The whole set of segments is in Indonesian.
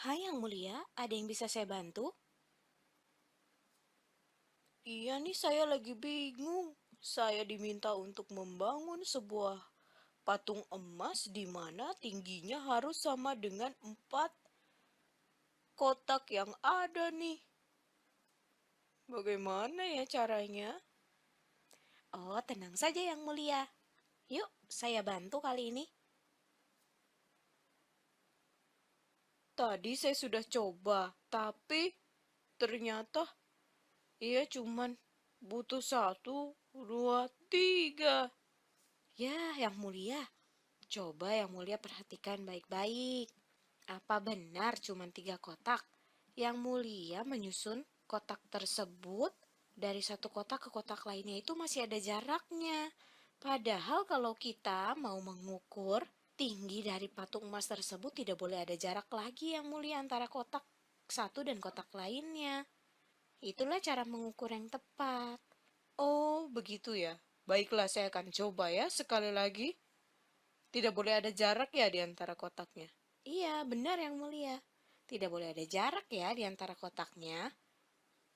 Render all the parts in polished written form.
Hai Yang Mulia, ada yang bisa saya bantu? Iya nih, saya lagi bingung. Saya diminta untuk membangun sebuah patung emas di mana tingginya harus sama dengan 4 kotak yang ada nih. Bagaimana ya caranya? Oh, tenang saja Yang Mulia. Yuk, saya bantu kali ini. Tadi saya sudah coba, tapi ternyata ia cuman butuh satu, dua, tiga. Ya, Yang Mulia, coba Yang Mulia perhatikan baik-baik. Apa benar cuma 3 kotak? Yang Mulia menyusun kotak tersebut dari satu kotak ke kotak lainnya itu masih ada jaraknya. Padahal kalau kita mau mengukur tinggi dari patung emas tersebut tidak boleh ada jarak lagi Yang Mulia antara kotak satu dan kotak lainnya. Itulah cara mengukur yang tepat. Oh, begitu ya. Baiklah, saya akan coba ya sekali lagi. Tidak boleh ada jarak ya di antara kotaknya. Iya, benar Yang Mulia. Tidak boleh ada jarak ya di antara kotaknya.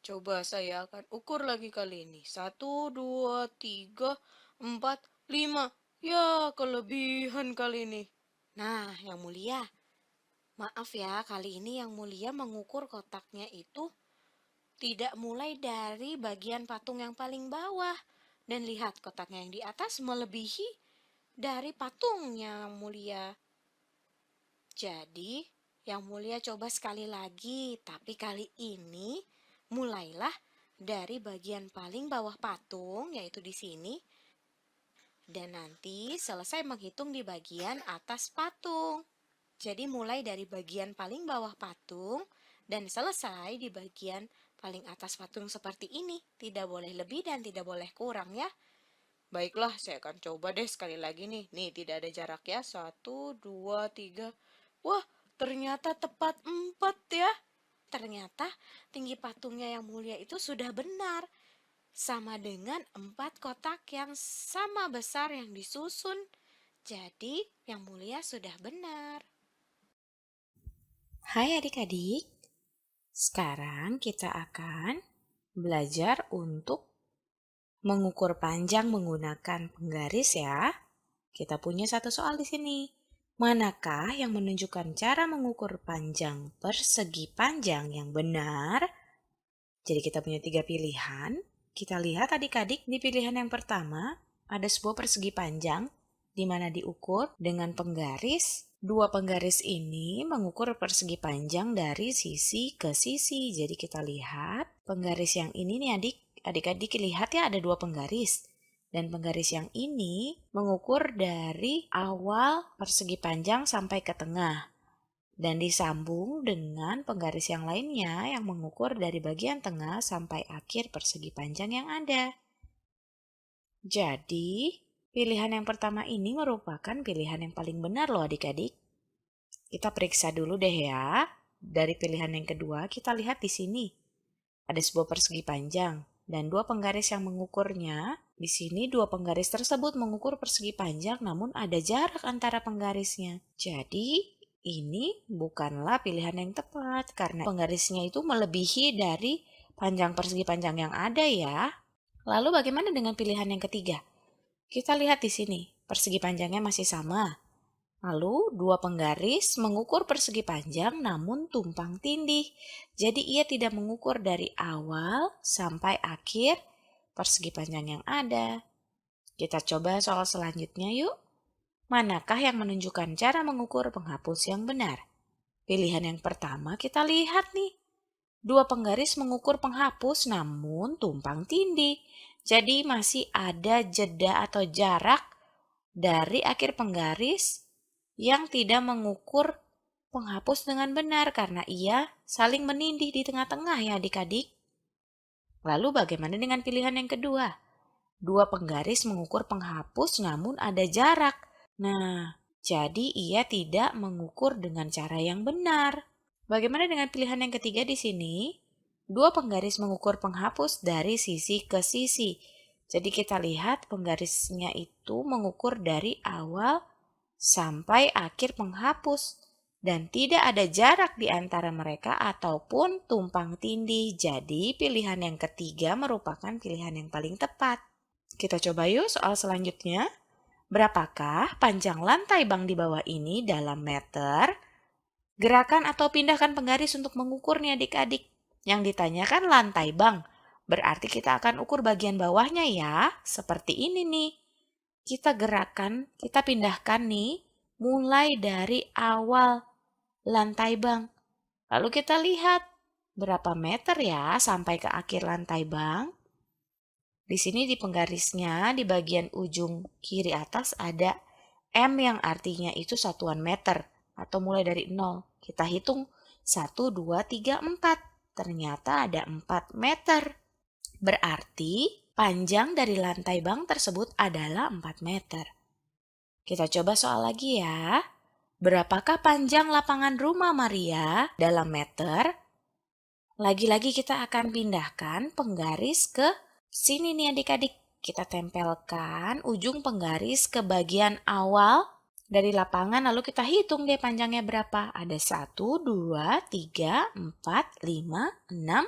Coba saya akan ukur lagi kali ini. Satu, dua, tiga, empat, lima. Ya, kelebihan kali ini. Nah, Yang Mulia, maaf ya, kali ini Yang Mulia mengukur kotaknya itu tidak mulai dari bagian patung yang paling bawah. Dan lihat kotaknya yang di atas melebihi dari patung Yang Mulia. Jadi, Yang Mulia coba sekali lagi, tapi kali ini mulailah dari bagian paling bawah patung, yaitu di sini, dan nanti selesai menghitung di bagian atas patung. Jadi mulai dari bagian paling bawah patung dan selesai di bagian paling atas patung seperti ini. Tidak boleh lebih dan tidak boleh kurang ya. Baiklah, saya akan coba deh sekali lagi nih. Nih, tidak ada jarak ya. Satu, dua, tiga. Wah, ternyata tepat 4 ya. Ternyata tinggi patungnya Yang Mulia itu sudah benar. Sama dengan 4 kotak yang sama besar yang disusun. Jadi, Yang Mulia sudah benar. Hai adik-adik, sekarang kita akan belajar untuk mengukur panjang menggunakan penggaris ya. Kita punya satu soal di sini. Manakah yang menunjukkan cara mengukur panjang persegi panjang yang benar? Jadi kita punya 3 pilihan. Kita lihat adik-adik di pilihan yang pertama ada sebuah persegi panjang di mana diukur dengan penggaris. 2 penggaris ini mengukur persegi panjang dari sisi ke sisi. Jadi kita lihat penggaris yang ini nih adik-adik lihat ya ada 2 penggaris. Dan penggaris yang ini mengukur dari awal persegi panjang sampai ke tengah. Dan disambung dengan penggaris yang lainnya yang mengukur dari bagian tengah sampai akhir persegi panjang yang ada. Jadi, pilihan yang pertama ini merupakan pilihan yang paling benar loh adik-adik. Kita periksa dulu deh ya. Dari pilihan yang kedua, kita lihat di sini. Ada sebuah persegi panjang dan 2 penggaris yang mengukurnya. Di sini 2 penggaris tersebut mengukur persegi panjang namun ada jarak antara penggarisnya. Jadi ini bukanlah pilihan yang tepat karena penggarisnya itu melebihi dari panjang persegi panjang yang ada ya. Lalu bagaimana dengan pilihan yang ketiga? Kita lihat di sini, persegi panjangnya masih sama. Lalu 2 penggaris mengukur persegi panjang namun tumpang tindih. Jadi ia tidak mengukur dari awal sampai akhir persegi panjang yang ada. Kita coba soal selanjutnya yuk. Manakah yang menunjukkan cara mengukur penghapus yang benar? Pilihan yang pertama kita lihat nih. 2 penggaris mengukur penghapus namun tumpang tindih. Jadi masih ada jeda atau jarak dari akhir penggaris yang tidak mengukur penghapus dengan benar karena ia saling menindih di tengah-tengah ya adik-adik. Lalu bagaimana dengan pilihan yang kedua? 2 penggaris mengukur penghapus namun ada jarak. Nah, jadi ia tidak mengukur dengan cara yang benar. Bagaimana dengan pilihan yang ketiga di sini? 2 penggaris mengukur penghapus dari sisi ke sisi. Jadi kita lihat penggarisnya itu mengukur dari awal sampai akhir penghapus. dan tidak ada jarak di antara mereka ataupun tumpang tindih. Jadi pilihan yang ketiga merupakan pilihan yang paling tepat. Kita coba yuk soal selanjutnya. Berapakah panjang lantai bank di bawah ini dalam meter? Gerakan atau pindahkan penggaris untuk mengukurnya adik-adik. Yang ditanyakan lantai bank. Berarti kita akan ukur bagian bawahnya ya. Seperti ini nih. Kita gerakan, kita pindahkan nih mulai dari awal lantai bank. Lalu kita lihat berapa meter ya sampai ke akhir lantai bank. Di sini di penggarisnya di bagian ujung kiri atas ada M yang artinya itu satuan meter atau mulai dari 0. Kita hitung 1, 2, 3, 4. Ternyata ada 4 meter. Berarti panjang dari lantai bank tersebut adalah 4 meter. Kita coba soal lagi ya. Berapakah panjang lapangan rumah Maria dalam meter? Lagi-lagi kita akan pindahkan penggaris ke sini nih adik-adik. Kita tempelkan ujung penggaris ke bagian awal dari lapangan lalu kita hitung deh panjangnya berapa. Ada 1, 2, 3, 4, 5, 6,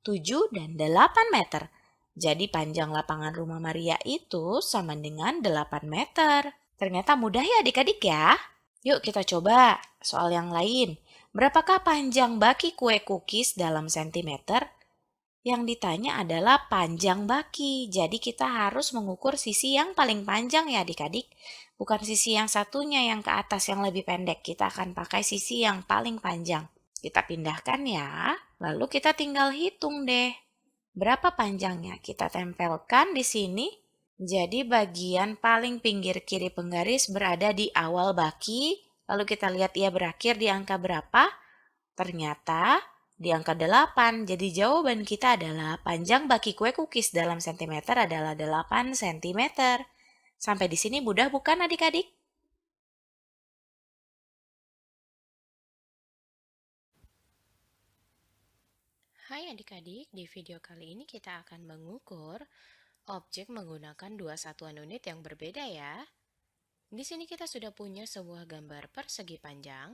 7, dan 8 meter. Jadi panjang lapangan rumah Maria itu sama dengan 8 meter. Ternyata mudah ya adik-adik ya. Yuk kita coba soal yang lain. Berapakah panjang baki kue cookies dalam sentimeter? Yang ditanya adalah panjang baki. Jadi kita harus mengukur sisi yang paling panjang ya adik-adik. Bukan sisi yang satunya yang ke atas yang lebih pendek. Kita akan pakai sisi yang paling panjang. Kita pindahkan ya. Lalu kita tinggal hitung deh. Berapa panjangnya? Kita tempelkan di sini. Jadi bagian paling pinggir kiri penggaris berada di awal baki. Lalu kita lihat ia berakhir di angka berapa? Ternyata di angka 8. Jadi jawaban kita adalah panjang baki kue cookies dalam sentimeter adalah 8 cm. Sampai di sini mudah bukan adik-adik? Hai adik-adik, di video kali ini kita akan mengukur objek menggunakan dua satuan unit yang berbeda ya. Di sini kita sudah punya sebuah gambar persegi panjang.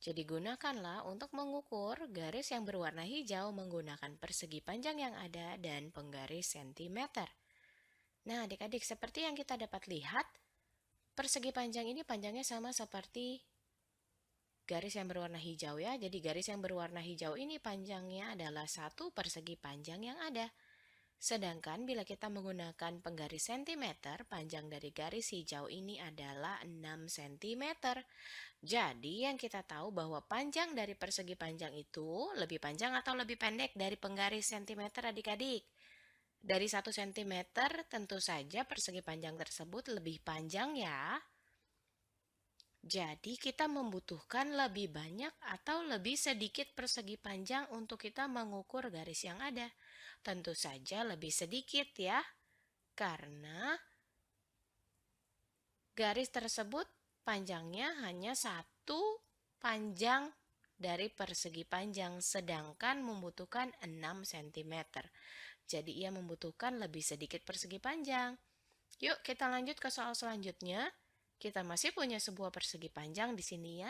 Jadi gunakanlah untuk mengukur garis yang berwarna hijau menggunakan persegi panjang yang ada dan penggaris sentimeter. Nah adik-adik, seperti yang kita dapat lihat, persegi panjang ini panjangnya sama seperti garis yang berwarna hijau ya. Jadi garis yang berwarna hijau ini panjangnya adalah satu persegi panjang yang ada. Sedangkan bila kita menggunakan penggaris sentimeter, panjang dari garis hijau ini adalah 6 cm. Jadi yang kita tahu bahwa panjang dari persegi panjang itu lebih panjang atau lebih pendek dari penggaris sentimeter adik-adik. Dari 1 cm tentu saja persegi panjang tersebut lebih panjang ya. Jadi kita membutuhkan lebih banyak atau lebih sedikit persegi panjang untuk kita mengukur garis yang ada. Tentu saja lebih sedikit ya, karena garis tersebut panjangnya hanya satu panjang dari persegi panjang, sedangkan membutuhkan 6 cm. Jadi ia membutuhkan lebih sedikit persegi panjang. Yuk kita lanjut ke soal selanjutnya. Kita masih punya sebuah persegi panjang di sini ya.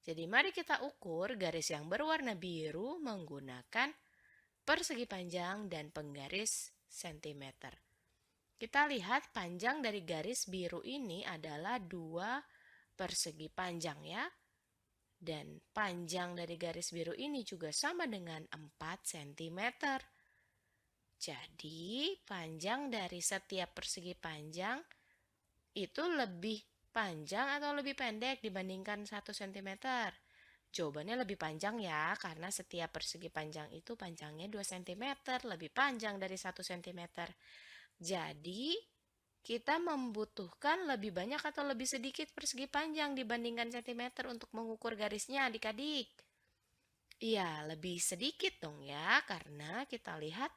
Jadi mari kita ukur garis yang berwarna biru menggunakan persegi panjang dan penggaris sentimeter. Kita lihat panjang dari garis biru ini adalah 2 persegi panjang ya. Dan panjang dari garis biru ini juga sama dengan 4 cm. Jadi panjang dari setiap persegi panjang itu lebih panjang atau lebih pendek dibandingkan 1 cm? Jawabannya lebih panjang ya, karena setiap persegi panjang itu panjangnya 2 cm, lebih panjang dari 1 cm. Jadi, kita membutuhkan lebih banyak atau lebih sedikit persegi panjang dibandingkan cm untuk mengukur garisnya adik-adik. Iya, lebih sedikit dong ya, karena kita lihat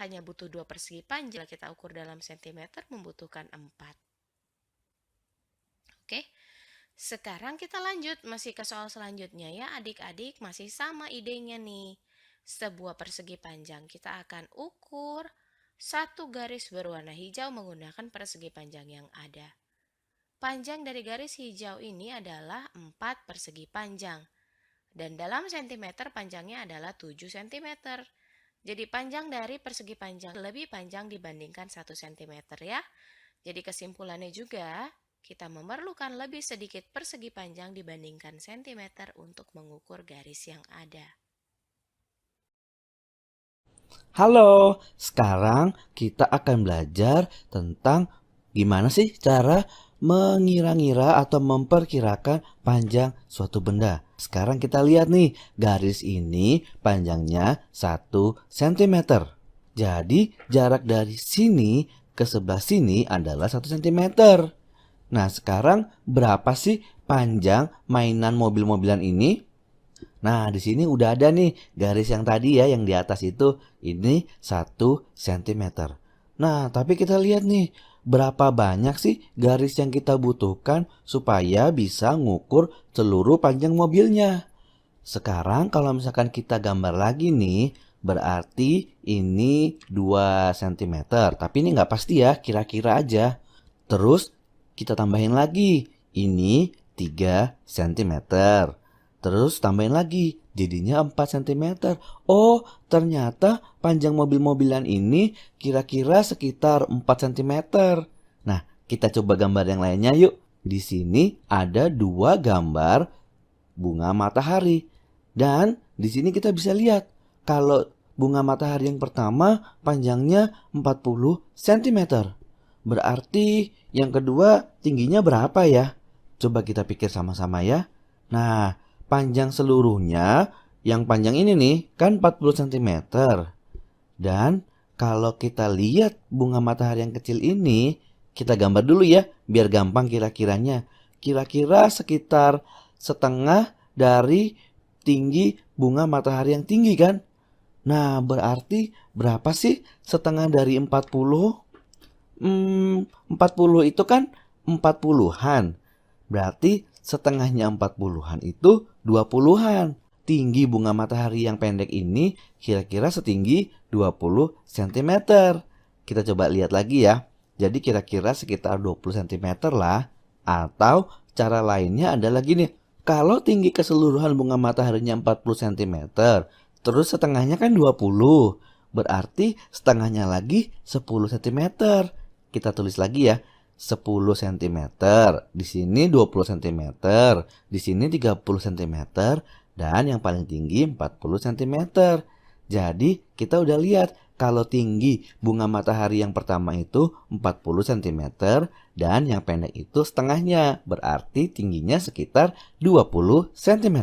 hanya butuh 2 persegi panjang. Kita ukur dalam cm membutuhkan 4. Oke, sekarang kita lanjut masih ke soal selanjutnya ya adik-adik, masih sama idenya nih. Sebuah persegi panjang kita akan ukur satu garis berwarna hijau menggunakan persegi panjang yang ada. Panjang dari garis hijau ini adalah 4 persegi panjang. Dan dalam sentimeter panjangnya adalah 7 cm. Jadi panjang dari persegi panjang lebih panjang dibandingkan 1 cm ya. Jadi kesimpulannya juga, kita memerlukan lebih sedikit persegi panjang dibandingkan sentimeter untuk mengukur garis yang ada. Halo, sekarang kita akan belajar tentang gimana sih cara mengira-ngira atau memperkirakan panjang suatu benda. Sekarang kita lihat nih, garis ini panjangnya 1 cm. Jadi jarak dari sini ke sebelah sini adalah 1 cm. Nah, sekarang berapa sih panjang mainan mobil-mobilan ini? Nah, di sini udah ada nih garis yang tadi ya, yang di atas itu. Ini 1 cm. Nah, tapi kita lihat nih, berapa banyak sih garis yang kita butuhkan supaya bisa ngukur seluruh panjang mobilnya. Sekarang kalau misalkan kita gambar lagi nih, berarti ini 2 cm. Tapi ini nggak pasti ya, kira-kira aja. Terus kita tambahin lagi, ini 3 cm. Terus tambahin lagi, jadinya 4 cm. Oh, ternyata panjang mobil-mobilan ini kira-kira sekitar 4 cm. Nah, kita coba gambar yang lainnya yuk. Di sini ada 2 gambar bunga matahari. Dan di sini kita bisa lihat kalau bunga matahari yang pertama panjangnya 40 cm. Berarti yang kedua tingginya berapa ya? Coba kita pikir sama-sama ya. Nah, panjang seluruhnya yang panjang ini nih kan 40 cm. Dan kalau kita lihat bunga matahari yang kecil ini, kita gambar dulu ya biar gampang kira-kiranya. Kira-kira sekitar setengah dari tinggi bunga matahari yang tinggi kan? Nah, berarti berapa sih setengah dari 40? 40 itu kan 40-an. Berarti setengahnya 40-an itu 20-an. Tinggi bunga matahari yang pendek ini kira-kira setinggi 20 cm. Kita coba lihat lagi ya. Jadi kira-kira sekitar 20 cm lah. Atau cara lainnya adalah gini. Kalau tinggi keseluruhan bunga mataharinya 40 cm, terus setengahnya kan 20. Berarti setengahnya lagi 10 cm. Kita tulis lagi ya. 10 cm, di sini 20 cm, di sini 30 cm, dan yang paling tinggi 40 cm. Jadi kita udah lihat kalau tinggi bunga matahari yang pertama itu 40 cm dan yang pendek itu setengahnya, berarti tingginya sekitar 20 cm.